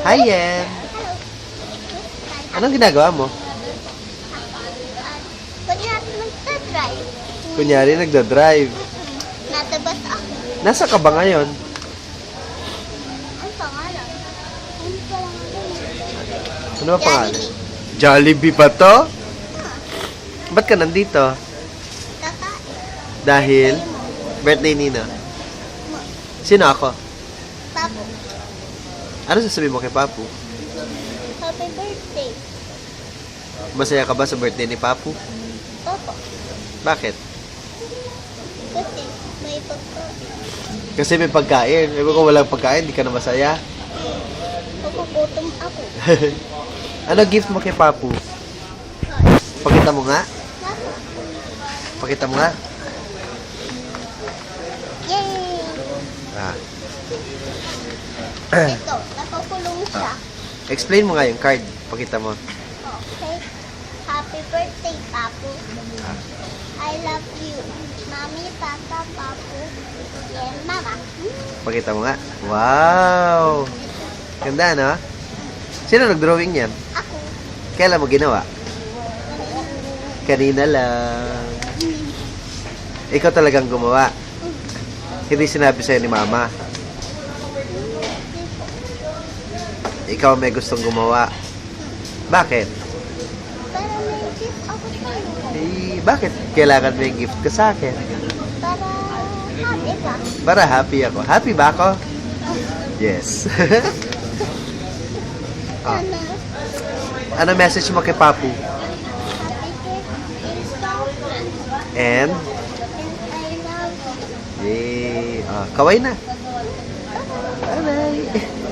Hi, Yen. Anong ginagawa mo? Kunyari magta-drive. Kunyari, nagda-drive. Natabas ako. Nasa ka ba ngayon? Ang pangalan? Ano pangalan? Ano ba pangalan? Jollibee ba to? Ba't ka nandito? Kakain. Dahil, birthday nino. Sino ako? Papo. Ano sasabihin mo kay Papu? Happy birthday. Masaya ka ba sa birthday ni Papu? Papo. Bakit? Kasi may pagkain. Kasi may pagkain. Ewan ko walang pagkain, di ka na masaya. Magugutom ako. Ano gift mo kay Papu? Pakita mo nga. Pakita mo nga. Yay! Ah. Ito, nakukulong siya. Explain mo nga yung card. Pakita mo. Okay. Happy birthday, Papu. I love you. Mami, Papa, Papu. Yeah, Mama. Pakita mo nga. Wow! Ganda, no? Sino nag-drawing yan? Ako. Kailan mo ginawa? Kanina lang. Ikaw talagang gumawa. Hindi sinabi sa'yo ni Mama. Ikaw may gustong gumawa. Bakit? Para may gift ako sa'yo. Eh, bakit kailangan may gift ka sa akin? Para happy ka. Para happy ako. Happy ba ako? Yes. Ah. Sana. Ano message mo kay Papu? Happy birthday. And? And I love you. Yay. Ah, kaway na. Bye-bye.